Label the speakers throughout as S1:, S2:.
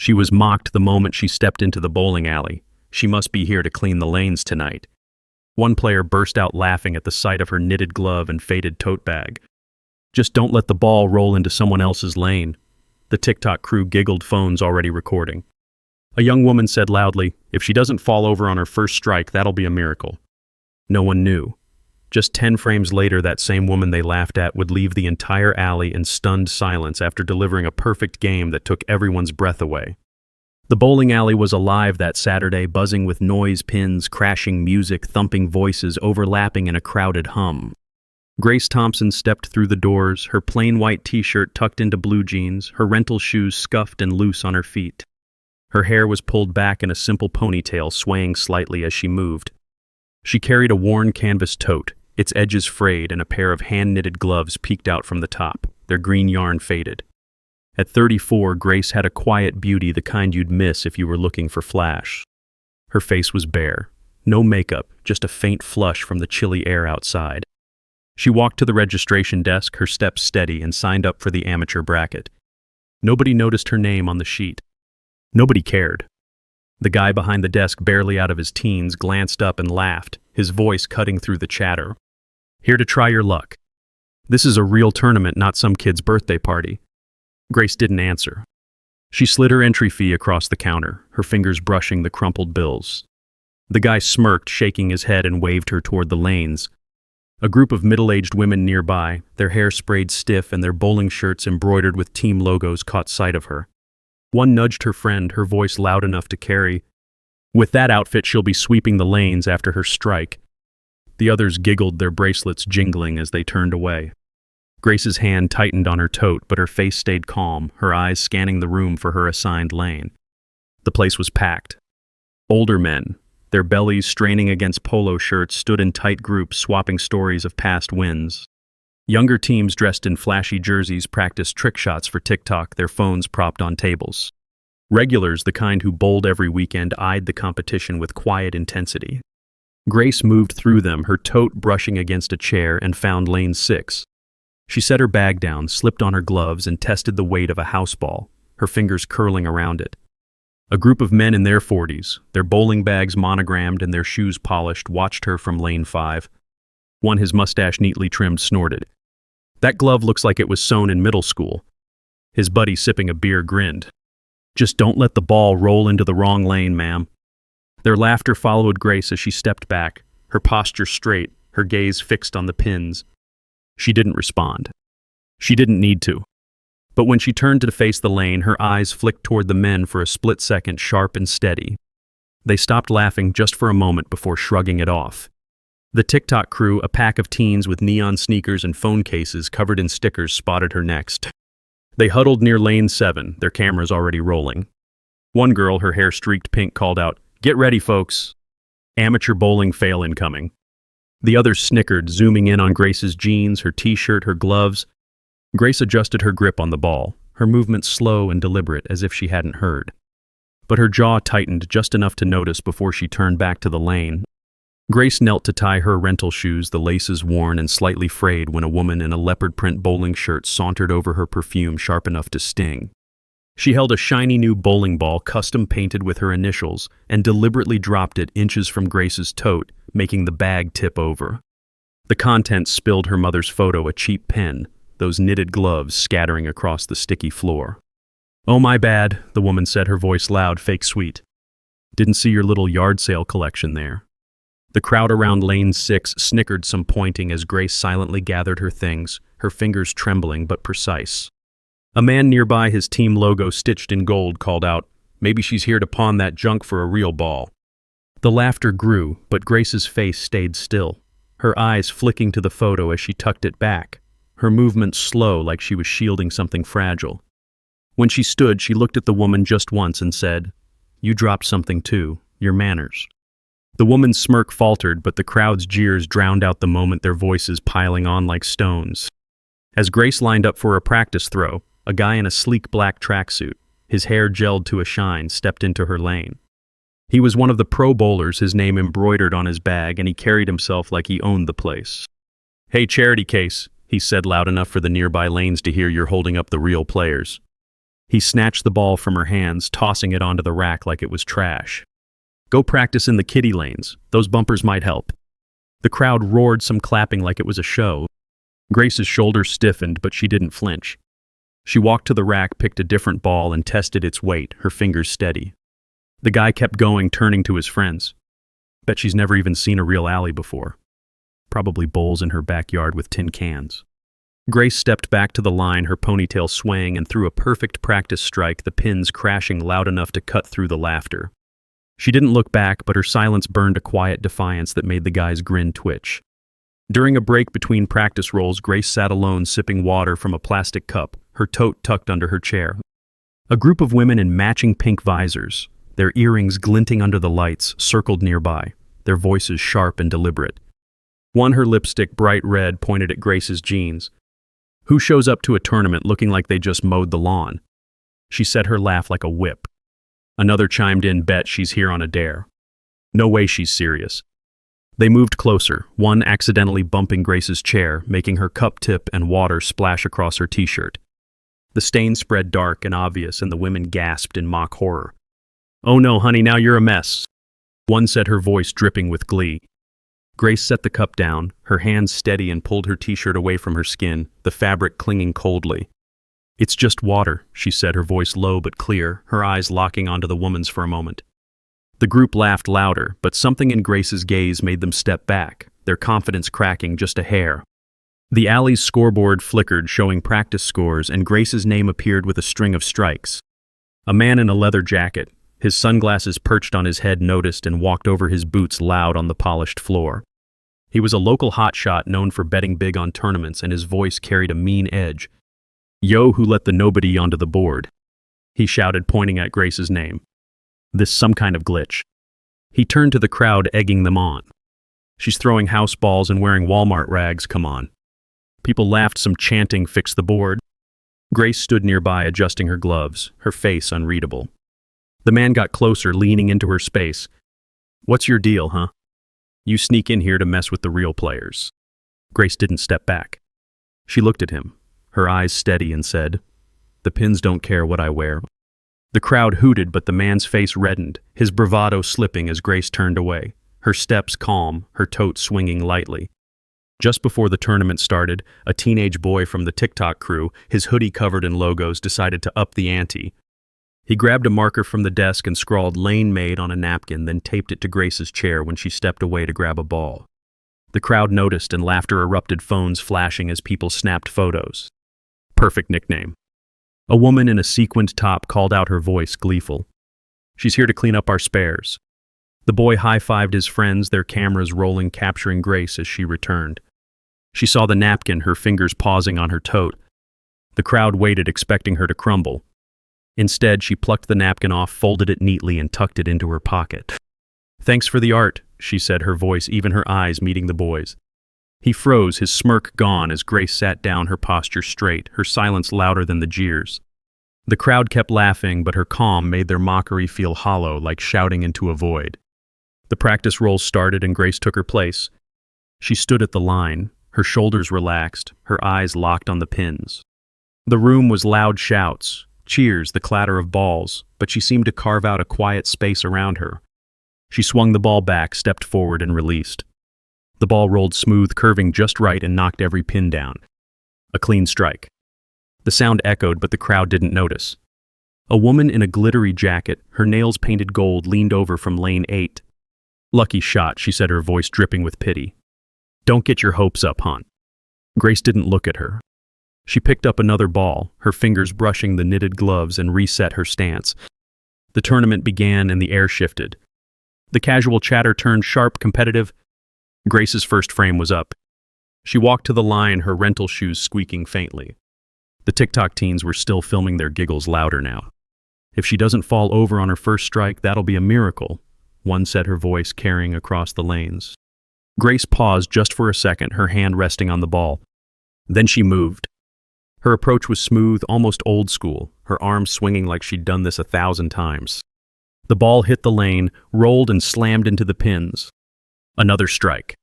S1: She was mocked the moment she stepped into the bowling alley. She must be here to clean the lanes tonight. One player burst out laughing at the sight of her knitted glove and faded tote bag. Just don't let the ball roll into someone else's lane. The TikTok crew giggled, phones already recording. A young woman said loudly, "If she doesn't fall over on her first strike, that'll be a miracle." No one knew. Just 10 frames later, that same woman they laughed at would leave the entire alley in stunned silence after delivering a perfect game that took everyone's breath away. The bowling alley was alive that Saturday, buzzing with noise pins, crashing music, thumping voices overlapping in a crowded hum. Grace Thompson stepped through the doors, her plain white t-shirt tucked into blue jeans, her rental shoes scuffed and loose on her feet. Her hair was pulled back in a simple ponytail, swaying slightly as she moved. She carried a worn canvas tote, its edges frayed, and a pair of hand-knitted gloves peeked out from the top, their green yarn faded. At 34, Grace had a quiet beauty, the kind you'd miss if you were looking for flash. Her face was bare. No makeup, just a faint flush from the chilly air outside. She walked to the registration desk, her steps steady, and signed up for the amateur bracket. Nobody noticed her name on the sheet. Nobody cared. The guy behind the desk, barely out of his teens, glanced up and laughed, his voice cutting through the chatter. "Here to try your luck. This is a real tournament, not some kid's birthday party." Grace didn't answer. She slid her entry fee across the counter, her fingers brushing the crumpled bills. The guy smirked, shaking his head, and waved her toward the lanes. A group of middle-aged women nearby, their hair sprayed stiff and their bowling shirts embroidered with team logos, caught sight of her. One nudged her friend, her voice loud enough to carry, "With that outfit, she'll be sweeping the lanes after her strike." The others giggled, their bracelets jingling as they turned away. Grace's hand tightened on her tote, but her face stayed calm, her eyes scanning the room for her assigned lane. The place was packed. Older men, their bellies straining against polo shirts, stood in tight groups, swapping stories of past wins. Younger teams dressed in flashy jerseys practiced trick shots for TikTok, their phones propped on tables. Regulars, the kind who bowled every weekend, eyed the competition with quiet intensity. Grace moved through them, her tote brushing against a chair, and found lane 6. She set her bag down, slipped on her gloves, and tested the weight of a house ball, her fingers curling around it. A group of men in their 40s, their bowling bags monogrammed and their shoes polished, watched her from lane 5. One, his mustache neatly trimmed, snorted. "That glove looks like it was sewn in middle school." His buddy, sipping a beer, grinned. "Just don't let the ball roll into the wrong lane, ma'am." Their laughter followed Grace as she stepped back, her posture straight, her gaze fixed on the pins. She didn't respond. She didn't need to. But when she turned to face the lane, her eyes flicked toward the men for a split second, sharp and steady. They stopped laughing just for a moment before shrugging it off. The TikTok crew, a pack of teens with neon sneakers and phone cases covered in stickers, spotted her next. They huddled near lane 7, their cameras already rolling. One girl, her hair streaked pink, called out, "Get ready, folks. Amateur bowling fail incoming." The others snickered, zooming in on Grace's jeans, her t-shirt, her gloves. Grace adjusted her grip on the ball, her movements slow and deliberate, as if she hadn't heard. But her jaw tightened just enough to notice before she turned back to the lane. Grace knelt to tie her rental shoes, the laces worn and slightly frayed, when a woman in a leopard print bowling shirt sauntered over her, perfume sharp enough to sting. She held a shiny new bowling ball, custom painted with her initials, and deliberately dropped it inches from Grace's tote, making the bag tip over. The contents spilled her mother's photo, a cheap pen, those knitted gloves scattering across the sticky floor. "Oh, my bad," the woman said, her voice loud, fake sweet. "Didn't see your little yard sale collection there." The crowd around lane 6 snickered, some pointing, as Grace silently gathered her things, her fingers trembling but precise. A man nearby, his team logo stitched in gold, called out, "Maybe she's here to pawn that junk for a real ball." The laughter grew, but Grace's face stayed still, her eyes flicking to the photo as she tucked it back, her movements slow, like she was shielding something fragile. When she stood, she looked at the woman just once and said, "You dropped something too, your manners." The woman's smirk faltered, but the crowd's jeers drowned out the moment, their voices piling on like stones. As Grace lined up for a practice throw, a guy in a sleek black tracksuit, his hair gelled to a shine, stepped into her lane. He was one of the pro bowlers, his name embroidered on his bag, and he carried himself like he owned the place. "Hey, charity case," he said loud enough for the nearby lanes to hear, "you're holding up the real players." He snatched the ball from her hands, tossing it onto the rack like it was trash. Go practice in the kiddie lanes. Those bumpers might help. The crowd roared some clapping like it was a show. Grace's shoulders stiffened, but she didn't flinch. She walked to the rack, picked a different ball, and tested its weight, her fingers steady. The guy kept going, turning to his friends. Bet she's never even seen a real alley before. Probably bowls in her backyard with tin cans. Grace stepped back to the line, her ponytail swaying, and threw a perfect practice strike, the pins crashing loud enough to cut through the laughter. She didn't look back, but her silence burned a quiet defiance that made the guy's grin twitch. During a break between practice rolls, Grace sat alone, sipping water from a plastic cup, her tote tucked under her chair. A group of women in matching pink visors, their earrings glinting under the lights, circled nearby, their voices sharp and deliberate. One, her lipstick bright red, pointed at Grace's jeans. Who shows up to a tournament looking like they just mowed the lawn? She set her laugh like a whip. Another chimed in, bet she's here on a dare. No way she's serious. They moved closer, one accidentally bumping Grace's chair, making her cup tip and water splash across her t-shirt. The stain spread dark and obvious, and the women gasped in mock horror. Oh no, honey, now you're a mess. One said, her voice dripping with glee. Grace set the cup down, her hands steady, and pulled her t-shirt away from her skin, the fabric clinging coldly. It's just water, she said, her voice low but clear, her eyes locking onto the woman's for a moment. The group laughed louder, but something in Grace's gaze made them step back, their confidence cracking just a hair. The alley's scoreboard flickered, showing practice scores, and Grace's name appeared with a string of strikes. A man in a leather jacket, his sunglasses perched on his head, noticed and walked over his boots loud on the polished floor. He was a local hotshot known for betting big on tournaments, and his voice carried a mean edge. Yo, who let the nobody onto the board? He shouted, pointing at Grace's name. This some kind of glitch. He turned to the crowd, egging them on. She's throwing house balls and wearing Walmart rags, come on. People laughed, some chanting, fix the board. Grace stood nearby, adjusting her gloves, her face unreadable. The man got closer, leaning into her space. What's your deal, huh? You sneak in here to mess with the real players. Grace didn't step back. She looked at him, her eyes steady, and said, The pins don't care what I wear. The crowd hooted, but the man's face reddened, his bravado slipping as Grace turned away, her steps calm, her tote swinging lightly. Just before the tournament started, a teenage boy from the TikTok crew, his hoodie covered in logos, decided to up the ante. He grabbed a marker from the desk and scrawled "Lane Made" on a napkin, then taped it to Grace's chair when she stepped away to grab a ball. The crowd noticed, and laughter erupted, phones flashing as people snapped photos. Perfect nickname. A woman in a sequined top called out, her voice gleeful. She's here to clean up our spares. The boy high-fived his friends, their cameras rolling, capturing Grace as she returned. She saw the napkin, her fingers pausing on her tote. The crowd waited, expecting her to crumble. Instead, she plucked the napkin off, folded it neatly, and tucked it into her pocket. Thanks for the art, she said, her voice, even her eyes, meeting the boy's. He froze, his smirk gone, as Grace sat down, her posture straight, her silence louder than the jeers. The crowd kept laughing, but her calm made their mockery feel hollow, like shouting into a void. The practice rolls started, and Grace took her place. She stood at the line, her shoulders relaxed, her eyes locked on the pins. The room was loud shouts, cheers, the clatter of balls, but she seemed to carve out a quiet space around her. She swung the ball back, stepped forward, and released. The ball rolled smooth, curving just right, and knocked every pin down. A clean strike. The sound echoed, but the crowd didn't notice. A woman in a glittery jacket, her nails painted gold, leaned over from lane 8. Lucky shot, she said, her voice dripping with pity. Don't get your hopes up, hon. Grace didn't look at her. She picked up another ball, her fingers brushing the knitted gloves, and reset her stance. The tournament began, and the air shifted. The casual chatter turned sharp, competitive. Grace's first frame was up. She walked to the line, her rental shoes squeaking faintly. The TikTok teens were still filming their giggles louder now. If she doesn't fall over on her first strike, that'll be a miracle, one said, her voice carrying across the lanes. Grace paused just for a second, her hand resting on the ball. Then she moved. Her approach was smooth, almost old school, her arms swinging like she'd done this 1,000 times. The ball hit the lane, rolled, and slammed into the pins. Another strike.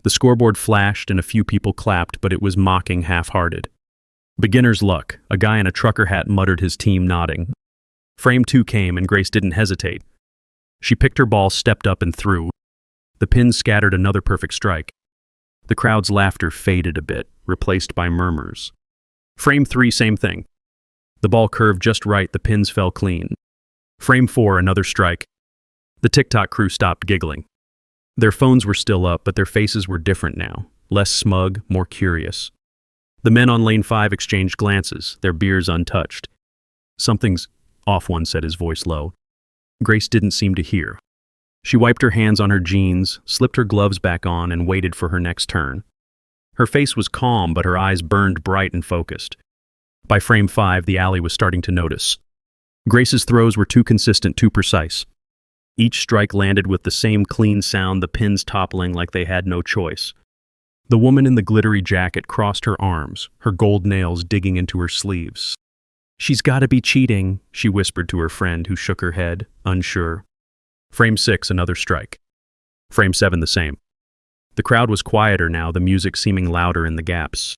S1: The scoreboard flashed, and a few people clapped, but it was mocking, half-hearted. Beginner's luck, a guy in a trucker hat muttered, his team nodding. Frame 2 came, and Grace didn't hesitate. She picked her ball, stepped up, and threw. The pins scattered another perfect strike. The crowd's laughter faded a bit, replaced by murmurs. Frame 3, same thing. The ball curved just right, the pins fell clean. Frame 4, another strike. The TikTok crew stopped giggling. Their phones were still up, but their faces were different now, less smug, more curious. The men on lane 5 exchanged glances, their beers untouched. Something's off, one said, his voice low. Grace didn't seem to hear. She wiped her hands on her jeans, slipped her gloves back on, and waited for her next turn. Her face was calm, but her eyes burned bright and focused. By frame 5, the alley was starting to notice. Grace's throws were too consistent, too precise. Each strike landed with the same clean sound, the pins toppling like they had no choice. The woman in the glittery jacket crossed her arms, her gold nails digging into her sleeves. "She's got to be cheating," she whispered to her friend, who shook her head, unsure. Frame 6, another strike. Frame 7, the same. The crowd was quieter now, the music seeming louder in the gaps.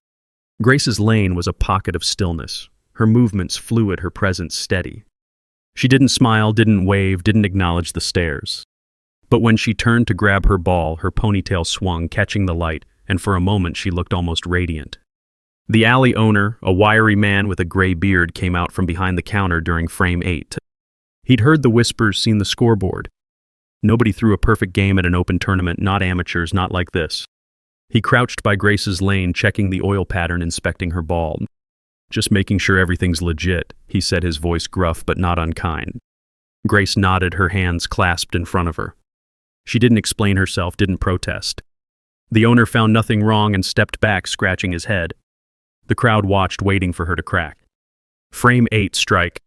S1: Grace's lane was a pocket of stillness, her movements fluid, her presence steady. She didn't smile, didn't wave, didn't acknowledge the stares. But when she turned to grab her ball, her ponytail swung, catching the light, and for a moment she looked almost radiant. The alley owner, a wiry man with a gray beard, came out from behind the counter during frame 8. He'd heard the whispers, seen the scoreboard. Nobody threw a perfect game at an open tournament, not amateurs, not like this. He crouched by Grace's lane, checking the oil pattern, inspecting her ball. "Just making sure everything's legit," he said, his voice gruff but not unkind. Grace nodded, her hands clasped in front of her. She didn't explain herself, didn't protest. The owner found nothing wrong and stepped back, scratching his head. The crowd watched, waiting for her to crack. Frame 8, strike.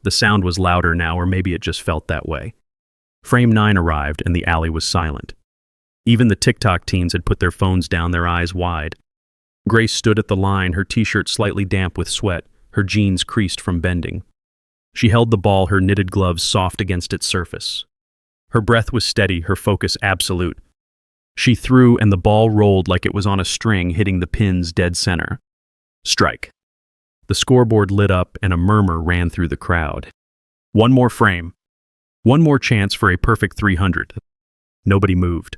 S1: The sound was louder now, or maybe it just felt that way. Frame 9 arrived, and the alley was silent. Even the TikTok teens had put their phones down, their eyes wide. Grace stood at the line, her t-shirt slightly damp with sweat, her jeans creased from bending. She held the ball, her knitted gloves soft against its surface. Her breath was steady, her focus absolute. She threw, and the ball rolled like it was on a string, hitting the pins dead center. Strike. The scoreboard lit up, and a murmur ran through the crowd. One more frame. One more chance for a perfect 300. Nobody moved.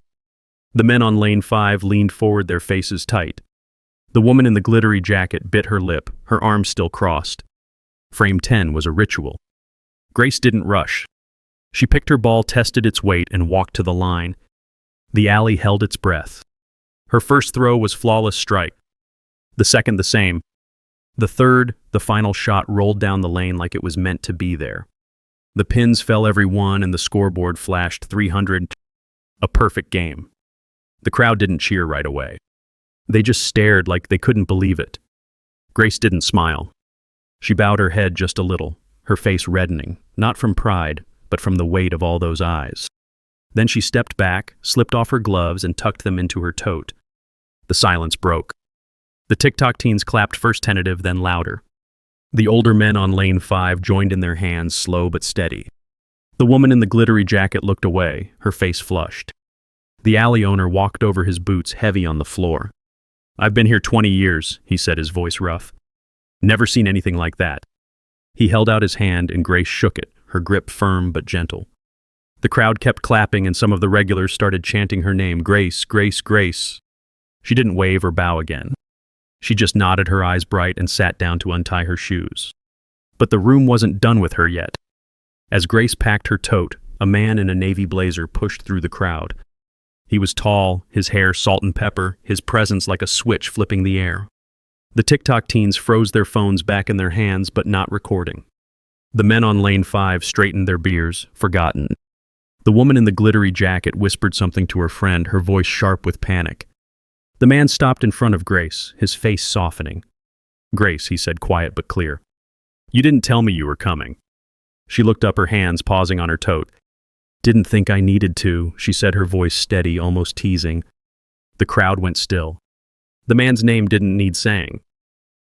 S1: The men on lane 5 leaned forward, their faces tight. The woman in the glittery jacket bit her lip, her arms still crossed. Frame 10 was a ritual. Grace didn't rush. She picked her ball, tested its weight, and walked to the line. The alley held its breath. Her first throw was flawless strike. The second the same. The third, the final shot, rolled down the lane like it was meant to be there. The pins fell every one, and the scoreboard flashed 300. A perfect game. The crowd didn't cheer right away. They just stared like they couldn't believe it. Grace didn't smile. She bowed her head just a little, her face reddening, not from pride, but from the weight of all those eyes. Then she stepped back, slipped off her gloves, and tucked them into her tote. The silence broke. The TikTok teens clapped, first tentative, then louder. The older men on lane 5 joined in their hands, slow but steady. The woman in the glittery jacket looked away, her face flushed. The alley owner walked over, his boots heavy on the floor. "I've been here 20 years, he said, his voice rough. "Never seen anything like that." He held out his hand, and Grace shook it, her grip firm but gentle. The crowd kept clapping, and some of the regulars started chanting her name, "Grace, Grace, Grace." She didn't wave or bow again. She just nodded, her eyes bright, and sat down to untie her shoes. But the room wasn't done with her yet. As Grace packed her tote, a man in a navy blazer pushed through the crowd. He was tall, his hair salt and pepper, his presence like a switch flipping the air. The TikTok teens froze their phones back in their hands, but not recording. The men on lane 5 straightened their beers, forgotten. The woman in the glittery jacket whispered something to her friend, her voice sharp with panic. The man stopped in front of Grace, his face softening. "Grace," he said, quiet but clear. "You didn't tell me you were coming." She looked up, her hands pausing on her tote. "Didn't think I needed to," she said, her voice steady, almost teasing. The crowd went still. The man's name didn't need saying.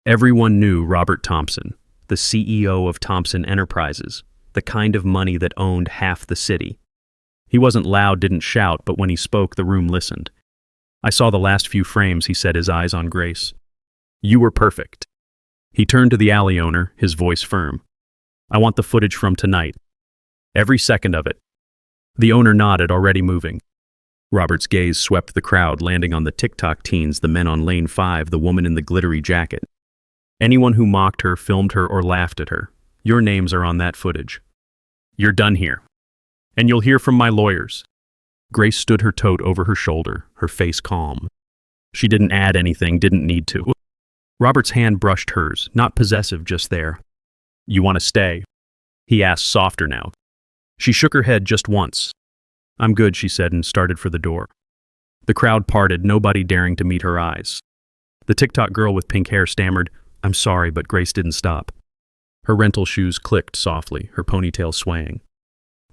S1: Everyone knew Robert Thompson, the CEO of Thompson Enterprises, the kind of money that owned half the city. He wasn't loud, didn't shout, but when he spoke, the room listened. "I saw the last few frames," he said, his eyes on Grace. "You were perfect." He turned to the alley owner, his voice firm. I want the footage from tonight. Every second of it. The owner nodded, already moving. Robert's gaze swept the crowd, landing on the TikTok teens, the men on lane 5, the woman in the glittery jacket. Anyone who mocked her, filmed her, or laughed at her. Your names are on that footage. You're done here. And you'll hear from my lawyers. Grace stood her tote over her shoulder, her face calm. She didn't add anything, didn't need to. Robert's hand brushed hers, not possessive, just there. You want to stay? He asked, softer now. She shook her head just once. I'm good, she said, and started for the door. The crowd parted, nobody daring to meet her eyes. The TikTok girl with pink hair stammered, I'm sorry, but Grace didn't stop. Her rental shoes clicked softly, her ponytail swaying.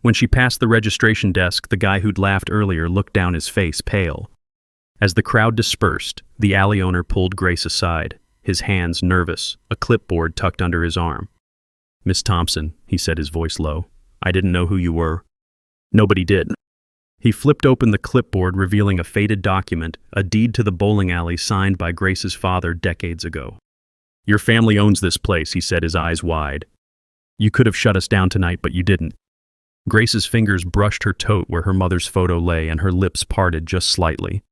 S1: When she passed the registration desk, the guy who'd laughed earlier looked down, his face pale. As the crowd dispersed, the alley owner pulled Grace aside, his hands nervous, a clipboard tucked under his arm. Miss Thompson, he said, his voice low, I didn't know who you were. Nobody did. He flipped open the clipboard, revealing a faded document, a deed to the bowling alley signed by Grace's father decades ago. Your family owns this place, he said, his eyes wide. You could have shut us down tonight, but you didn't. Grace's fingers brushed her tote where her mother's photo lay, and her lips parted just slightly.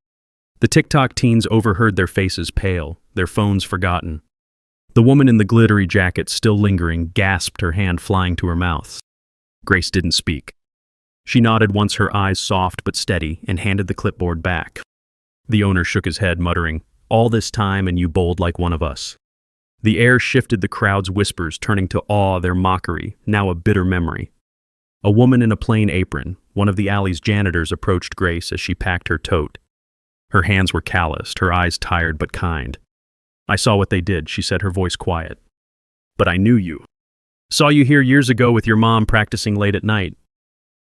S1: The TikTok teens overheard, their faces pale, their phones forgotten. The woman in the glittery jacket, still lingering, gasped, her hand flying to her mouth. Grace didn't speak. She nodded once, her eyes soft but steady, and handed the clipboard back. The owner shook his head, muttering, All this time and you bowled like one of us. The air shifted, the crowd's whispers turning to awe, their mockery, now a bitter memory. A woman in a plain apron, one of the alley's janitors, approached Grace as she packed her tote. Her hands were calloused, her eyes tired but kind. I saw what they did, she said, her voice quiet. But I knew you. Saw you here years ago with your mom practicing late at night.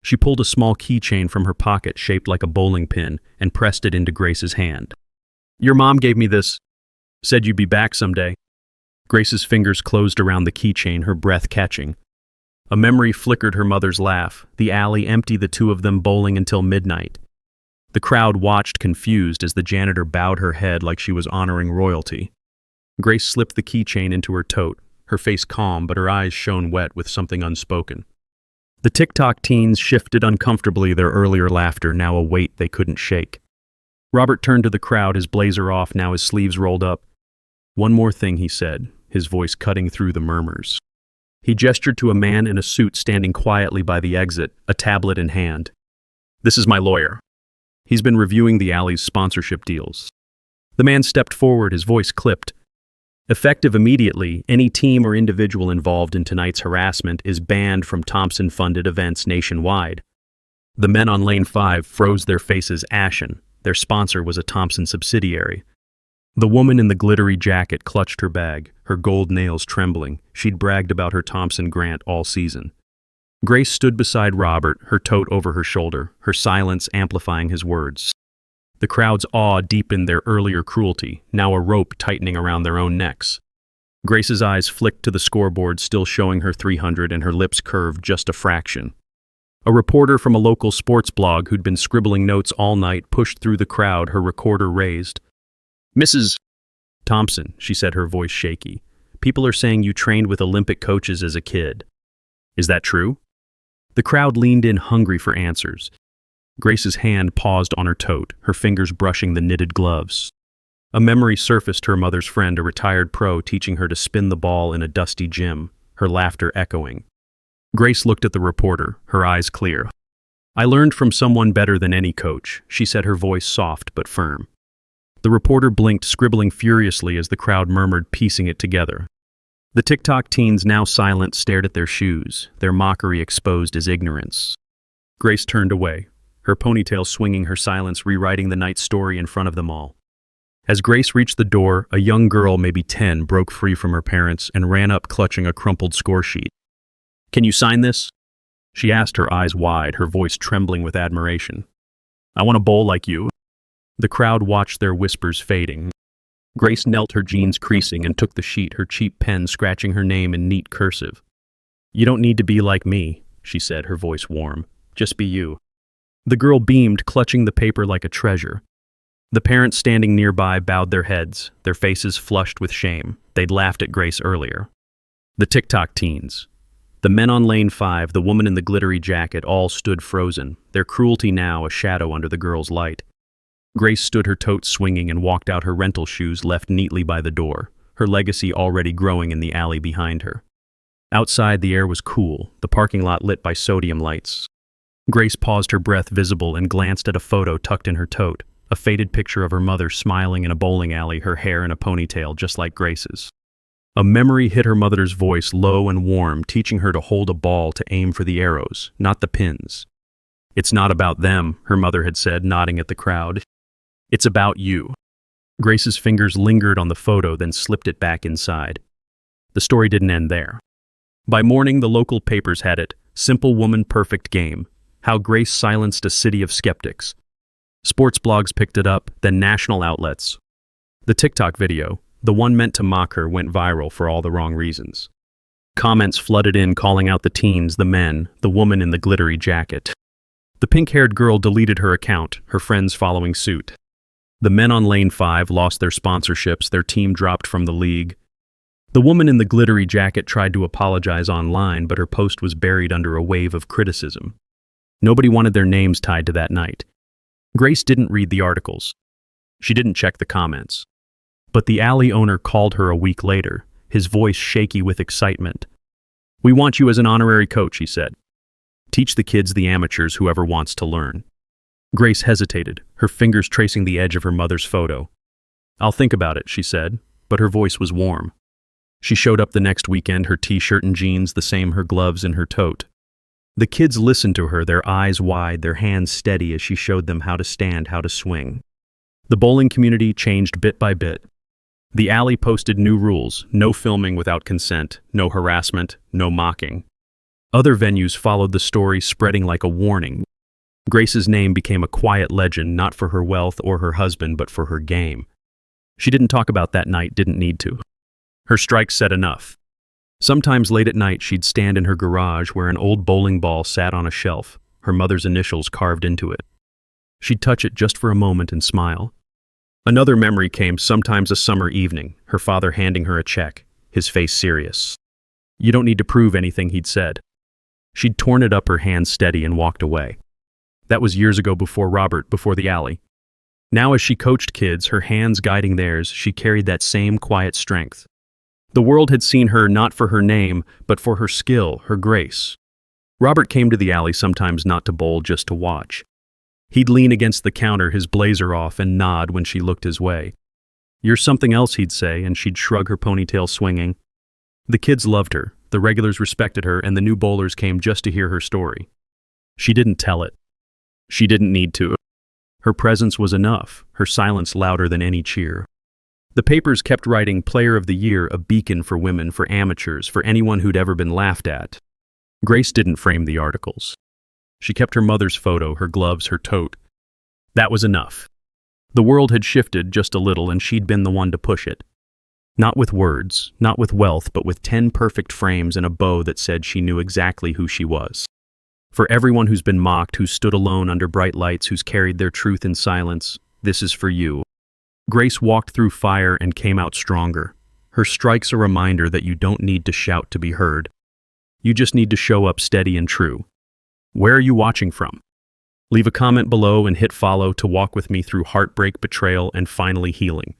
S1: She pulled a small keychain from her pocket shaped like a bowling pin and pressed it into Grace's hand. Your mom gave me this. Said you'd be back someday. Grace's fingers closed around the keychain, her breath catching. A memory flickered, her mother's laugh, the alley empty, the two of them bowling until midnight. The crowd watched, confused, as the janitor bowed her head like she was honoring royalty. Grace slipped the keychain into her tote, her face calm, but her eyes shone wet with something unspoken. The TikTok teens shifted uncomfortably, their earlier laughter now a weight they couldn't shake. Robert turned to the crowd, his blazer off, now his sleeves rolled up. One more thing, he said, his voice cutting through the murmurs. He gestured to a man in a suit standing quietly by the exit, a tablet in hand. This is my lawyer. He's been reviewing the alley's sponsorship deals. The man stepped forward, his voice clipped. Effective immediately, any team or individual involved in tonight's harassment is banned from Thompson-funded events nationwide. The men on lane 5 froze, their faces ashen. Their sponsor was a Thompson subsidiary. The woman in the glittery jacket clutched her bag, her gold nails trembling. She'd bragged about her Thompson grant all season. Grace stood beside Robert, her tote over her shoulder, her silence amplifying his words. The crowd's awe deepened, their earlier cruelty, now a rope tightening around their own necks. Grace's eyes flicked to the scoreboard, still showing her 300, and her lips curved just a fraction. A reporter from a local sports blog who'd been scribbling notes all night pushed through the crowd, her recorder raised. Mrs. Thompson, she said, her voice shaky. People are saying you trained with Olympic coaches as a kid. Is that true? The crowd leaned in, hungry for answers. Grace's hand paused on her tote, her fingers brushing the knitted gloves. A memory surfaced, her mother's friend, a retired pro, teaching her to spin the ball in a dusty gym, her laughter echoing. Grace looked at the reporter, her eyes clear. I learned from someone better than any coach, she said, her voice soft but firm. The reporter blinked, scribbling furiously as the crowd murmured, piecing it together. The TikTok teens, now silent, stared at their shoes, their mockery exposed as ignorance. Grace turned away, her ponytail swinging, her silence rewriting the night's story in front of them all. As Grace reached the door, a young girl, maybe 10, broke free from her parents and ran up clutching a crumpled score sheet. Can you sign this? She asked, her eyes wide, her voice trembling with admiration. I want to bowl like you. The crowd watched, their whispers fading. Grace knelt, her jeans creasing, and took the sheet, her cheap pen scratching her name in neat cursive. You don't need to be like me, she said, her voice warm. Just be you. The girl beamed, clutching the paper like a treasure. The parents standing nearby bowed their heads, their faces flushed with shame. They'd laughed at Grace earlier. The TikTok teens. The men on lane 5, the woman in the glittery jacket, all stood frozen, their cruelty now a shadow under the girl's light. Grace stood her tote swinging and walked out her rental shoes left neatly by the door, her legacy already growing in the alley behind her. Outside, the air was cool, the parking lot lit by sodium lights. Grace paused, her breath visible, and glanced at a photo tucked in her tote, a faded picture of her mother smiling in a bowling alley, her hair in a ponytail just like Grace's. A memory hit her mother's voice, low and warm, teaching her to hold a ball to aim for the arrows, not the pins. "It's not about them," her mother had said, nodding at the crowd. "It's about you." Grace's fingers lingered on the photo, then slipped it back inside. The story didn't end there. By morning, the local papers had it, "Simple Woman, Perfect Game: How Grace Silenced a City of Skeptics." Sports blogs picked it up, then national outlets. The TikTok video, the one meant to mock her, went viral for all the wrong reasons. Comments flooded in calling out the teens, the men, the woman in the glittery jacket. The pink-haired girl deleted her account, her friends following suit. The men on lane 5 lost their sponsorships, their team dropped from the league. The woman in the glittery jacket tried to apologize online, but her post was buried under a wave of criticism. Nobody wanted their names tied to that night. Grace didn't read the articles. She didn't check the comments. But the alley owner called her a week later, his voice shaky with excitement. "We want you as an honorary coach," he said. "Teach the kids, the amateurs, whoever wants to learn." Grace hesitated, her fingers tracing the edge of her mother's photo. "I'll think about it," she said, but her voice was warm. She showed up the next weekend, her t-shirt and jeans the same, her gloves and her tote. The kids listened to her, their eyes wide, their hands steady as she showed them how to stand, how to swing. The bowling community changed bit by bit. The alley posted new rules: no filming without consent, no harassment, no mocking. Other venues followed the story, spreading like a warning. Grace's name became a quiet legend, not for her wealth or her husband, but for her game. She didn't talk about that night, didn't need to. Her strike said enough. Sometimes late at night, she'd stand in her garage where an old bowling ball sat on a shelf, her mother's initials carved into it. She'd touch it just for a moment and smile. Another memory came, sometimes a summer evening, her father handing her a check, his face serious. "You don't need to prove anything," he'd said. She'd torn it up, her hand steady, and walked away. That was years ago, before Robert, before the alley. Now as she coached kids, her hands guiding theirs, she carried that same quiet strength. The world had seen her not for her name, but for her skill, her grace. Robert came to the alley sometimes not to bowl, just to watch. He'd lean against the counter, his blazer off, and nod when she looked his way. "You're something else," he'd say, and she'd shrug, her ponytail swinging. The kids loved her, the regulars respected her, and the new bowlers came just to hear her story. She didn't tell it. She didn't need to. Her presence was enough, her silence louder than any cheer. The papers kept writing Player of the Year, a beacon for women, for amateurs, for anyone who'd ever been laughed at. Grace didn't frame the articles. She kept her mother's photo, her gloves, her tote. That was enough. The world had shifted just a little, and she'd been the one to push it. Not with words, not with wealth, but with 10 perfect frames and a bow that said she knew exactly who she was. For everyone who's been mocked, who's stood alone under bright lights, who's carried their truth in silence, this is for you. Grace walked through fire and came out stronger. Her strike's a reminder that you don't need to shout to be heard. You just need to show up steady and true. Where are you watching from? Leave a comment below and hit follow to walk with me through heartbreak, betrayal, and finally healing.